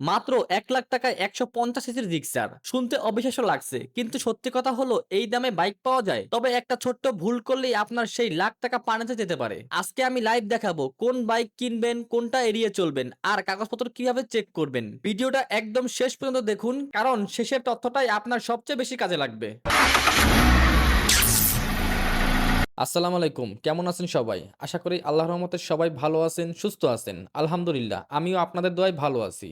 মাত্র ১,০০,০০০ টাকায় ১৫০ সিসির জিক্সার। শুনতে অবিশ্বাস্য লাগছে, কিন্তু সত্যি কথা হলো এই দামে বাইক পাওয়া যায়। তবে একটা ছোট্ট ভুল করলেই আপনার সেই লাখ টাকা পানিতে যেতে পারে। আজকে আমি লাইভ দেখাবো কোন বাইক কিনবেন, কোনটা এড়িয়ে চলবেন আর কাগজপত্র কিভাবে চেক করবেন। ভিডিওটা একদম শেষ পর্যন্ত দেখুন, কারণ শেষের তথ্যটাই আপনার সবচেয়ে বেশি কাজে লাগবে। আসসালামু আলাইকুম, কেমন আছেন সবাই? আশা করি আল্লাহর রহমতে সবাই ভালো আছেন, সুস্থ আছেন। আলহামদুলিল্লাহ আমিও আপনাদের দোয়ায় ভালো আছি।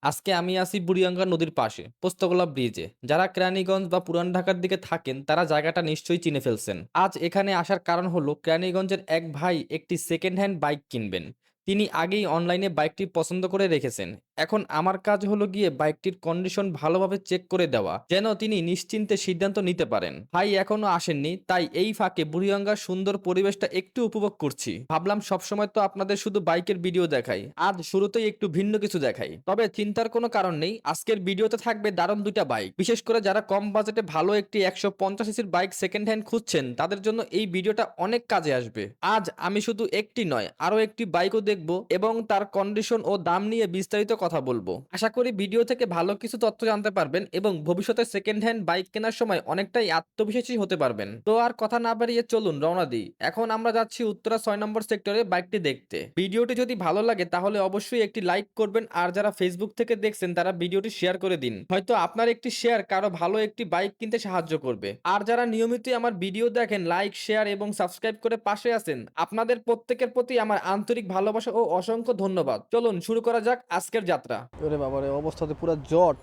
আজকে আমি আছি বুড়িগঙ্গা নদীর পাশে, পোস্তগোলা ব্রিজে। যারা কেরানীগঞ্জ বা পুরান ঢাকার দিকে থাকেন তারা জায়গাটা নিশ্চয়ই চিনে ফেলছেন। আজ এখানে আসার কারণ হলো কেরানীগঞ্জের এক ভাই একটি সেকেন্ড হ্যান্ড বাইক কিনবেন। তিনি আগেই অনলাইনে বাইকটি পছন্দ করে রেখেছেন। এখন আমার কাজ হলো গিয়ে বাইকটির কন্ডিশন ভালোভাবে চেক করে দেওয়া, যেন তিনি নিশ্চিন্তে সিদ্ধান্ত নিতে পারেন। ভাই এখনো আসেননি, তাই এই ফাঁকে বুড়িগঙ্গার সুন্দর পরিবেশটা একটু উপভোগ করছি। ভাবলাম সবসময় তো আপনাদের শুধু বাইকের ভিডিও দেখাই, আজ শুরুতেই একটু ভিন্ন কিছু দেখাই। তবে চিন্তার কোনো কারণ নেই, আজকের ভিডিওতে থাকবে দারুণ দুইটা বাইক। বিশেষ করে যারা কম বাজেটে ভালো একটি ১৫০ সিসির বাইক সেকেন্ড হ্যান্ড খুঁজছেন তাদের জন্য এই ভিডিওটা অনেক কাজে আসবে। আজ আমি শুধু একটি নয়, আরো একটি বাইকও দেখব এবং তার কন্ডিশন ও দাম নিয়ে বিস্তারিত কথা বলবো। আশা করি ভিডিও থেকে ভালো কিছু তথ্য জানতে পারবেন এবং ভবিষ্যতে সেকেন্ড হ্যান্ড বাইক কেনার সময় অনেকটাই আত্মবিশ্বাসী হতে পারবেন। তো আর কথা না বাড়িয়ে চলুন রওনা দিই। এখন আমরা যাচ্ছি উত্তরা ৬ নম্বর সেক্টরে বাইকটি দেখতে। ভিডিওটি যদি ভালো লাগে তাহলে অবশ্যই একটি লাইক করবেন, আর যারা ফেসবুক থেকে দেখছেন তারা ভিডিওটি শেয়ার করে দিন। হয়তো আপনার একটি শেয়ার কারো ভালো একটি বাইক কিনতে সাহায্য করবে। আর যারা নিয়মিতই আমার ভিডিও দেখেন, লাইক, শেয়ার এবং সাবস্ক্রাইব করে পাশে আছেন, আপনাদের প্রত্যেকের প্রতি আমার আন্তরিক ভালোবাসা ও অসংখ্য ধন্যবাদ। চলুন শুরু করা যাক আজকের যাত্রা। ওরে বাবারে, অবস্থাতে পুরো জট,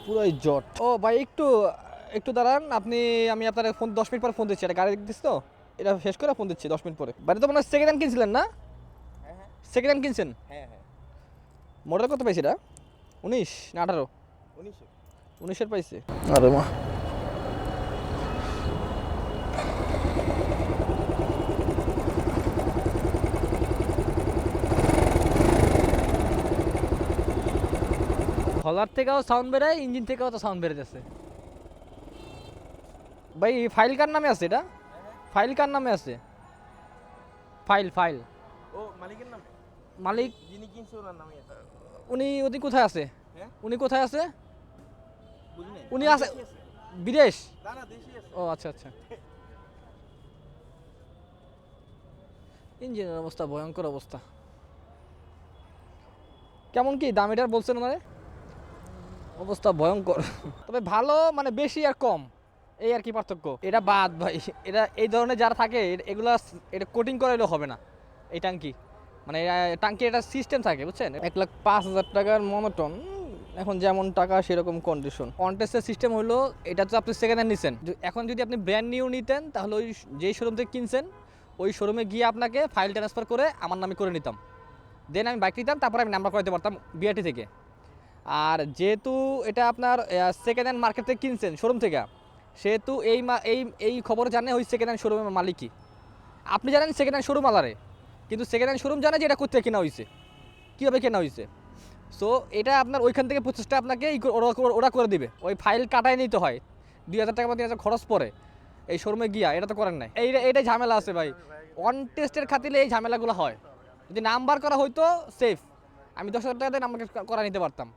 পুরাই জট। ও ভাই, একটু একটু দাঁড়ান আপনি। আমি আপনার ফোন 10 মিনিট পরে ফোন দিচ্ছি। এটা গাড়ি দিচ্ছি তো, এটা শেষ করে ফোন দিচ্ছি 10 মিনিট পরে। বাড়ি তো মনে হয় সেকেন্ড হ্যান্ড কিনছিলেন না? সেকেন্ড হ্যান্ড কিনছেন? মডেল কত পাইছে এটা? 19 না 18? 19-এর পাইছে। আরে মা, হলার থেকেও সাউন্ড বেরোয়, ইঞ্জিন থেকেও তো সাউন্ড বেরোতেছে। ভাই ফাইল কার নামে আছে এটা? ফাইল কার নামে আছে? ফাইল ফাইল ও মালিকের নামে। মালিক যিনি কিনছে ওনার নামে আছে। উনি কোথায় আছে? হ্যাঁ? উনি কোথায় আছে? বুঝি নাই। উনি আছে বিদেশ? না না, দেশি আছে। ও আচ্ছা আচ্ছা। ইঞ্জিনের অবস্থা ভয়ঙ্কর অবস্থা। কেমন কি দাম এটার বলছেন ওনারে? অবস্থা ভয়ঙ্কর। তবে ভালো মানে বেশি আর কম, এই আর কি পার্থক্য। এটা বাদ ভাই, এটা এই ধরনের যারা থাকে এগুলা এটা কোটিং করাইলেও হবে না। এই টাঙ্কি মানে টাঙ্কি এটা সিস্টেম থাকে, বুঝছেন? 1,05,000 টাকার মনোটন। এখন যেমন টাকা সেরকম কন্ডিশন। কন্টেস্টের সিস্টেম হলো, এটা তো আপনি সেকেন্ড হ্যান্ড নিছেন। এখন যদি আপনি ব্র্যান্ড নিউ নিতেন তাহলে ওই যেই শোরুম থেকে কিনছেন ওই শোরুমে গিয়ে আপনাকে ফাইল ট্রান্সফার করে আমার নামে করে নিতাম। দেন আমি বাইক নিতাম, তারপরে আমি নাম্বার করাতে পারতাম বিআরটি থেকে। আর যেহেতু এটা আপনার সেকেন্ড হ্যান্ড মার্কেট থেকে কিনছেন, শোরুম থেকে, সেহেতু এই খবর জানে ওই সেকেন্ড হ্যান্ড শোরুমের মালিকই। আপনি জানেন সেকেন্ড হ্যান্ড শোরুম আলারে, কিন্তু সেকেন্ড হ্যান্ড শোরুম জানে যে এটা কোথায় কেনা হয়েছে, কীভাবে কেনা হয়েছে। সো এটা আপনার ওইখান থেকে প্রচেষ্টা আপনাকে ওরা করে দিবে। ওই ফাইল কাটায় নিতে হয়, 2,000 টাকা বা 3,000 খরচ পড়ে এই শোরুমে গিয়া। এটা তো করেন নাই, এইটাই ঝামেলা আছে ভাই। অন টেস্টের খাতিলে এই ঝামেলাগুলো হয়। যদি নাম্বার করা হইতো সেফ, আমি 10,000 টাকা দিয়ে নাম্বার করা নিতে পারতাম।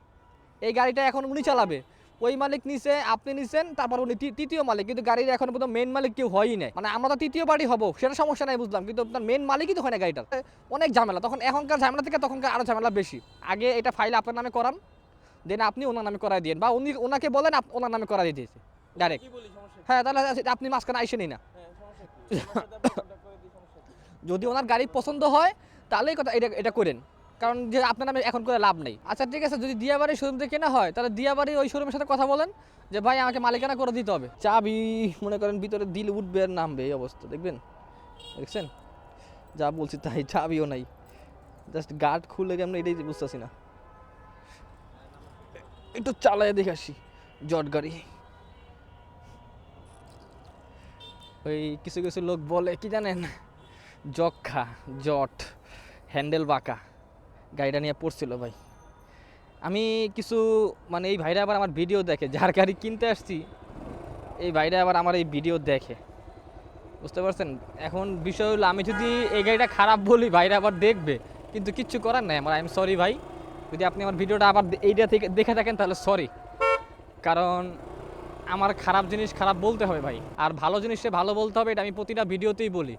এই গাড়িটা এখন উনি চালাবে, ওই মালিক নিছে, আপনি নিছেন, তারপর উনি তৃতীয় মালিক, কিন্তু গাড়ির এখন পর্যন্ত মেন মালিক কেউ হয়ই নাই। মানে আমরা তো তৃতীয় পার্টি হবো, সেটা সমস্যা নাই বুঝলাম, কিন্তু আপনার মেন মালিকই তো হয় না গাড়িটার। অনেক ঝামেলা তখন, এখনকার ঝামেলা থেকে তখনকার আরও ঝামেলা বেশি। আগে এটা ফাইল আপনার নামে করান, দেন আপনি ওনার নামে করাই দিন, বা ওনাকে বলেন ওনার নামে করাই দিয়েছে ডাইরেক্ট। কি বলি, সমস্যা কি? হ্যাঁ, তাহলে আপনি মাঝখানে আইসেনই না। হ্যাঁ, সমস্যা কি? ওনার সাথে আপনি কন্টাক্ট করে দিই, সমস্যা কি? যদি ওনার গাড়ি পছন্দ হয় তাহলেই কথা, এটা করেন, কারণ যে আপনার নামে এখন করে লাভ নেই। আচ্ছা ঠিক আছে, যদি দিয়াবাড়ি শোরুম থেকে কেনা হয় তাহলে দিয়াবাড়ি ওই শোরুমের সাথে কথা বলেন যে ভাই আমাকে মালিকানা করে দিতে হবে। চাবি মনে করেন ভিতরে দিল, উঠবে আর নামবে, এই অবস্থা দেখবেন। দেখছেন যা বলছি তাই, চাবিও নাই, জাস্ট গার্ড খুলে কেমন এটাই বুঝতেছি না। একটু চালায় দেখে আসি জট গাড়ি। ওই কিছু কিছু লোক বলে কি জানেন, যক্ষা, জট, হ্যান্ডেল বাঁকা। গাড়িটা নিয়ে পড়ছিল ভাই। আমি কিছু মানে এই ভাইরা আবার আমার ভিডিও দেখে, যার গাড়ি কিনতে আসছি এই ভাইরা আবার আমার এই ভিডিও দেখে, বুঝতে পারছেন? এখন বিষয় হলো, আমি যদি এই গাড়িটা খারাপ বলি ভাইরা আবার দেখবে, কিন্তু কিচ্ছু করার নাই আমার, আই এম সরি ভাই। যদি আপনি আমার ভিডিওটা আবার এইটা থেকে দেখে থাকেন তাহলে সরি, কারণ আমার খারাপ জিনিস খারাপ বলতে হবে ভাই, আর ভালো জিনিসে ভালো বলতে হবে, এটা আমি প্রতিটা ভিডিওতেই বলি।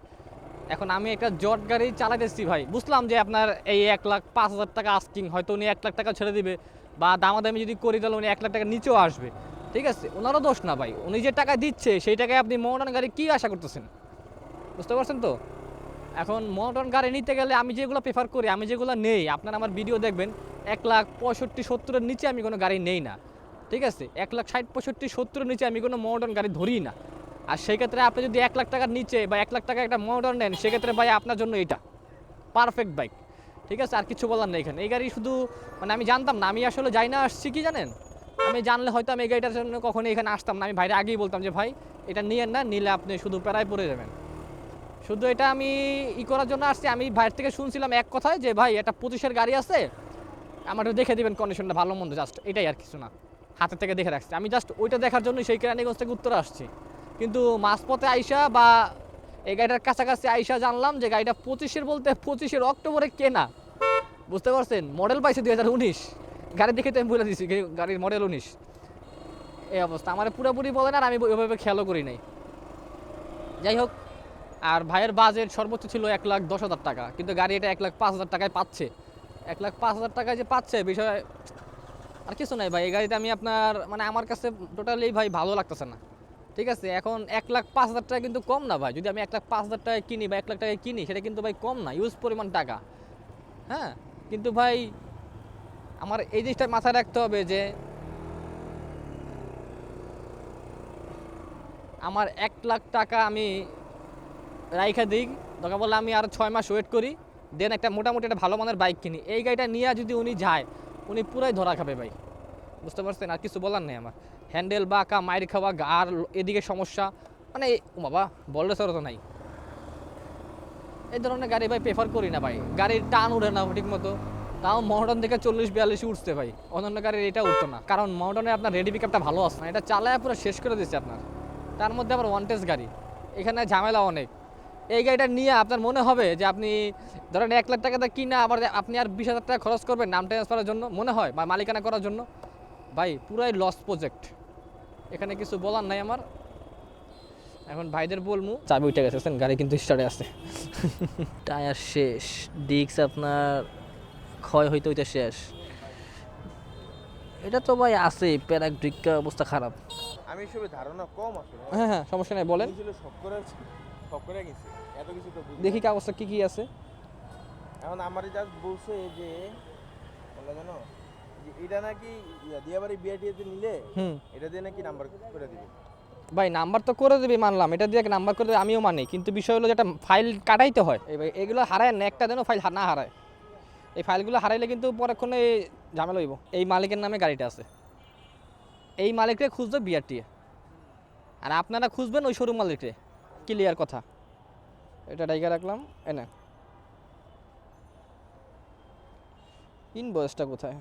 এখন আমি একটা জট গাড়ি চালাইতেছি ভাই, বুঝলাম যে আপনার এই 1,05,000 টাকা আস্কিং, হয়তো উনি 1 লাখ টাকা ছেড়ে দিবে, বা দামাদামি যদি করি তাহলে উনি 1 লাখ টাকা নিচেও আসবে, ঠিক আছে, ওনারও দোষ না ভাই, উনি যে টাকা দিচ্ছে সেই টাকায় আপনি মডার্ন গাড়ি কী আশা করতেছেন, বুঝতে পারছেন তো? এখন মডার্ন গাড়ি নিতে গেলে আমি যেগুলো প্রেফার করি, আমি যেগুলো নেই, আপনারা আমার ভিডিও দেখবেন 1,65,000-70,000-এর নিচে আমি কোনো গাড়ি নেই না, ঠিক আছে, 1,60,65,000-70,000-এর নিচে আমি কোনো মডার্ন গাড়ি ধরি না। আর সেই ক্ষেত্রে আপনি যদি 1 লাখ টাকার নিচে বা 1 লাখ টাকা একটা মডার্ন নেন, সেক্ষেত্রে ভাই আপনার জন্য এটা পারফেক্ট বাইক, ঠিক আছে, আর কিছু বলার নেই এখানে। এই গাড়ি শুধু মানে আমি জানতাম না, আমি আসলে যাই না আসছি কি জানেন, আমি জানলে হয়তো আমি এই গাড়িটার জন্য কখনো এখানে আসতাম না, আমি ভাইরে আগেই বলতাম যে ভাই এটা নিয়েন না, নিলে আপনি শুধু প্যারায় পড়ে যাবেন। শুধু এটা আমি করার জন্য আসছি, আমি ভাইয়ের থেকে শুনছিলাম এক কথায় যে ভাই একটা 25-এর গাড়ি আছে, আমার একটু দেখে দিবেন কন্ডিশনটা ভালো মন্দ, জাস্ট এটাই, আর কিছু না, হাতের থেকে দেখে রাখছি আমি, জাস্ট ওইটা দেখার জন্য সেই কেরানীগঞ্জ থেকে উত্তরে আসছি। কিন্তু মাঝপথে আইসা বা এই গাড়িটার কাছাকাছি আইসা জানলাম যে গাড়িটা 25-এর বলতে 25-এর অক্টোবরে কেনা, বুঝতে পারছেন, মডেল পাইছে 2019, গাড়ি দেখে তো আমি বলে দিচ্ছি গাড়ির মডেল 19। এই অবস্থা আমার পুরোপুরি বলেন, আর আমি ওইভাবে খেয়ালও করি নাই। যাই হোক, আর ভাইয়ের বাজেট সর্বোচ্চ ছিল 1,10,000 টাকা, কিন্তু গাড়ি এটা 1,05,000 টাকায় পাচ্ছে, 1,05,000 টাকায় যে পাচ্ছে বিষয় আর কিছু নাই ভাই। এই গাড়িটা আমি আপনার মানে আমার কাছে টোটালি ভাই ভালো লাগতেছে না, ঠিক আছে। এখন 1,05,000 টাকা কিন্তু কম না ভাই, যদি আমি 1,05,000 টাকায় কিনি বা 1 লাখ টাকায় কিনি, সেটা কিন্তু ভাই কম না, ইউজ পরিমাণ টাকা, হ্যাঁ। কিন্তু ভাই আমার এই জিনিসটা মাথায় রাখতে হবে যে আমার 1 লাখ টাকা আমি রাইখা দিই, দরকার বললে আমি আর 6 মাস ওয়েট করি, দেন একটা মোটামুটি একটা ভালো মানের বাইক কিনি। এই গাড়িটা নিয়ে যদি উনি যায়, উনি পুরাই ধরা খাবে ভাই, বুঝতে পারছেন, আর কিছু বলার নেই আমার। হ্যান্ডেল বাঁকা, মাইর খাওয়া, আর এদিকে সমস্যা, মানে ও বাবা বললে সর তো নাই, এই ধরনের গাড়ি ভাই প্রেফার করি না ভাই, গাড়ির টান উঠে না ঠিক মতো, তাও মডার্ন থেকে 40-42 উঠছে ভাই, অন্যান্য গাড়ির এটা উঠতো না, কারণ মডার্নে আপনার রেডি পিকআপটা ভালো আসে না, এটা চালায় পুরো শেষ করে দিচ্ছে আপনার, তার মধ্যে আবার ওয়ান টেস্ট গাড়ি, এখানে ঝামেলা অনেক। এই গাড়িটা নিয়ে আপনার মনে হবে যে আপনি ধরেন 1 লাখ টাকা কিনা আবার আপনি আর 20,000 টাকা খরচ করবেন নাম ট্রান্সফারের জন্য, মনে হয় বা মালিকানা করার জন্য, ভাই পুরাই লস প্রজেক্ট, এখানে কিছু বলার নাই আমার। এখন ভাইদের বলমু, চাবি উঠে গেছে, গাড়ি কিন্তু স্টার্টে আছে, টায়ার শেষ, ডিস্ক আপনার ক্ষয় হইতে হইতে শেষ, এটা তো ভাই আছে, প্যারাগ্রিকের অবস্থা খারাপ। আমি এসবে ধারণা কম আসলে। হ্যাঁ হ্যাঁ, সমস্যা নাই, বলেন। বুঝলে শখ করে গেছে, এত কিছু তো বুঝি দেখি না। কাগজটা কি কি আছে। এখন আমারে জাস্ট বলছে যে বললো জানো যে এটা নাকি দিয়াবাড়ি বিআরটিএতে নিলে এটা দিয়ে নাকি নাম্বার করে দিবে। ভাই নাম্বার তো করে দেবে মানলাম, এটা দিয়ে নাম্বার করে দেবে আমিও মানি, কিন্তু বিষয় হলো যেটা ফাইল কাটাইতে হয়, এই ভাই এগুলো হারায় না, একটা যেন ফাইল না হারায়, এই ফাইলগুলো হারাইলে কিন্তু পরক্ষণে ঝামেলা হইব। এই মালিকের নামে গাড়িটা আছে, এই মালিকরে খুঁজবে বিআরটিএ, আর আপনারা খুঁজবেন ওই শোরুম মালিকরে, ক্লিয়ার কথা। এটা ডাইকা রাখলাম, এনে ইনভয়েসটা কোথায়,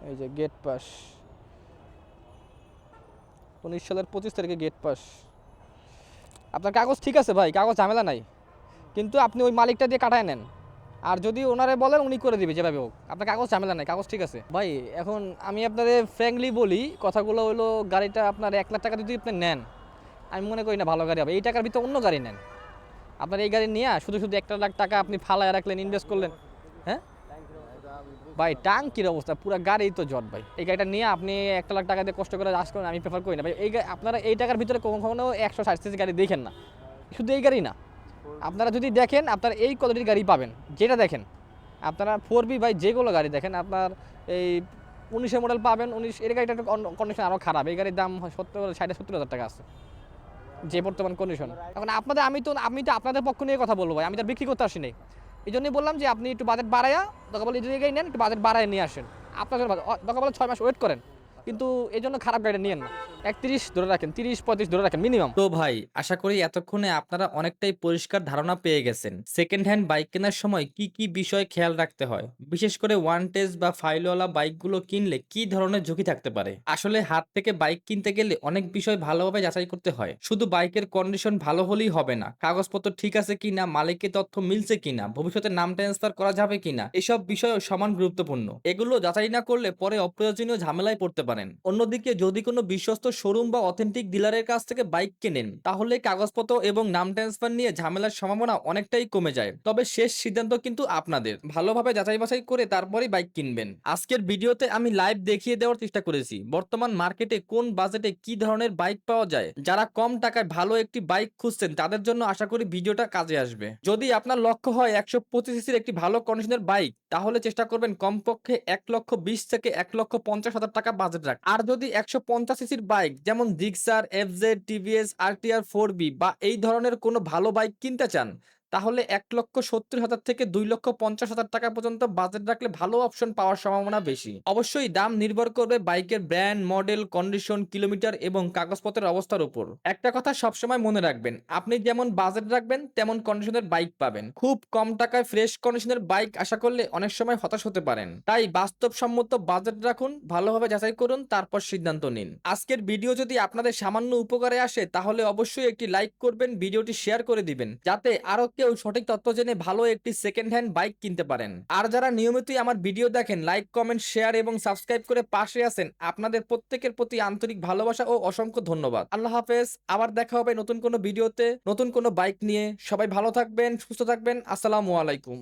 এই যে গেট পাস, 19 সালের 25 তারিখে গেট পাস। আপনার কাগজ ঠিক আছে ভাই, কাগজ ঝামেলা নাই, কিন্তু আপনি ওই মালিকটা দিয়ে কাটায় নেন, আর যদি ওনারে বলেন উনি করে দিবে যেভাবে হোক, আপনার কাগজ ঝামেলা নাই, কাগজ ঠিক আছে ভাই। এখন আমি আপনাদের ফ্র্যাঙ্কলি বলি কথাগুলো হলো, গাড়িটা আপনার 1 লাখ টাকা যদি আপনি নেন, আমি মনে করি না ভালো গাড়ি হবে, এই টাকার ভিতরে অন্য গাড়ি নেন। আপনার এই গাড়ি নিয়ে শুধু শুধু 1 লাখ টাকা আপনি ফালায় রাখলেন, ইনভেস্ট করলেন, হ্যাঁ ভাই টাঙ্কির অবস্থা পুরো গাড়ি তো জট ভাই। এই গাড়িটা নিয়ে আপনি 1 লাখ টাকা দিয়ে কষ্ট করে আস করেন, আমি প্রেফার করি না ভাই। আপনারা এই টাকার ভিতরে কখনো 160 সিসি গাড়ি দেখেন না, শুধু এই গাড়ি না, আপনারা যদি দেখেন আপনার এই কোয়ালিটির গাড়ি পাবেন, যেটা দেখেন আপনারা 4B ভাই যেগুলো গাড়ি দেখেন আপনার এই 19-এর মডেল পাবেন, 19 এর গাড়িটা কন্ডিশন আরও খারাপ, এই গাড়ির দাম 60-70 হাজার টাকা আছে যে বর্তমান কন্ডিশন। এখন আমি তো আপনাদের পক্ষ নিয়ে কথা বলবো ভাই, আমি তো বিক্রি করতে আসি নাই, এই জন্যই বললাম যে আপনি একটু বাজেট বাড়ায়া দরকার বলে এই জায়গায় নেন, একটু বাজেট বাড়ায় নিয়ে আসেন, আপনার দরকার বলে 6 মাস ওয়েট করেন, কিন্তু এই জন্য খারাপ গাড়িটা নিয়েন না। 31 ধরে রাখেন, 30-35 ধরে রাখেন মিনিমাম। তো ভাই আশা করি এতক্ষণে আপনারা অনেকটাই পরিষ্কার ধারণা পেয়ে গেছেন সেকেন্ড হ্যান্ড বাইক কেনার সময় কি কি বিষয় খেয়াল রাখতে হয়, বিশেষ করে ওয়ান টেস্ট বা ফাইলওয়ালা বাইকগুলো কিনলে কি ধরনের ঝুঁকি থাকতে পারে। আসলে হাত থেকে বাইক কিনতে গেলে অনেক বিষয় ভালোভাবে যাচাই করতে হয়। শুধু বাইকের কন্ডিশন ভালো হলেই হবে না, কাগজপত্র ঠিক আছে কিনা, মালিকের তথ্য মিলছে কিনা, ভবিষ্যতে নাম ট্রান্সফার করা যাবে কিনা, এসব বিষয়ও সমান গুরুত্বপূর্ণ। এগুলো যাচাই না করলে পরে অপ্রয়োজনীয় ঝামেলায় পড়তে পারেন। অন্যদিকে যদি কোনো বিশ্বস্ত শোরুম বা অথেন্টিক ডিলারের কাছ থেকে বাইক কেনেন তাহলে কাগজপত্র এবং নাম ট্রান্সফার নিয়ে ঝামেলার সম্ভাবনা অনেকটাই কমে যায়। তবে শেষ সিদ্ধান্ত কিন্তু আপনাদের, ভালোভাবে যাচাই বাছাই করে তারপরেই বাইক কিনবেন। আজকের ভিডিওতে আমি লাইভ দেখিয়ে দেওয়ার চেষ্টা করেছি বর্তমান মার্কেটে কোন বাজেটে কি ধরনের বাইক পাওয়া যায়। যারা কম টাকায় ভালো একটি বাইক খুঁজছেন তাদের জন্য আশা করি ভিডিওটা কাজে আসবে। যদি আপনার লক্ষ্য হয় 125 সিসির একটি ভালো কন্ডিশনের বাইক তাহলে চেষ্টা করবেন কমপক্ষে 1,20,000 থেকে 1,50,000 টাকা বাজেট রাখ। আর যদি 150 সিসির বাইক যেমন জিক্সার, এফজেড, টিভিএস, আরটিআর 4বি বা এই ধরনের কোনো ভালো বাইক কিনতে চান তাহলে 1,70,000 থেকে 2,50,000 টাকা পর্যন্ত বাজেট রাখলে ভালো অপশন পাওয়ার সম্ভাবনা বেশি। অবশ্যই দাম নির্ভর করবে বাইকের ব্র্যান্ড, মডেল, কন্ডিশন, কিলোমিটার এবং কাগজপত্রের অবস্থার উপর। একটা কথা সবসময় মনে রাখবেন, আপনি যেমন বাজেট রাখবেন তেমন কন্ডিশনের বাইক পাবেন। খুব কম টাকায় ফ্রেশ কন্ডিশনের বাইক আশা করলে অনেক সময় হতাশ হতে পারেন। তাই বাস্তবসম্মত বাজেট রাখুন, ভালোভাবে যাচাই করুন, তারপর সিদ্ধান্ত নিন। আজকের ভিডিও যদি আপনাদের সামান্য উপকারে আসে তাহলে অবশ্যই একটি লাইক করবেন, ভিডিওটি শেয়ার করে দিবেন যাতে আরো কেউ সঠিক তথ্য জেনে ভালো একটি সেকেন্ড হ্যান্ড বাইক কিনতে পারেন। আর যারা নিয়মিতই আমার ভিডিও দেখেন, লাইক, কমেন্ট, শেয়ার এবং সাবস্ক্রাইব করে পাশে আছেন, আপনাদের প্রত্যেকের প্রতি আন্তরিক ভালোবাসা ও অসংখ্য ধন্যবাদ। আল্লাহ হাফেজ। আবার দেখা হবে নতুন কোনো ভিডিওতে নতুন কোনো বাইক নিয়ে। সবাই ভালো থাকবেন, সুস্থ থাকবেন। আসসালামু আলাইকুম।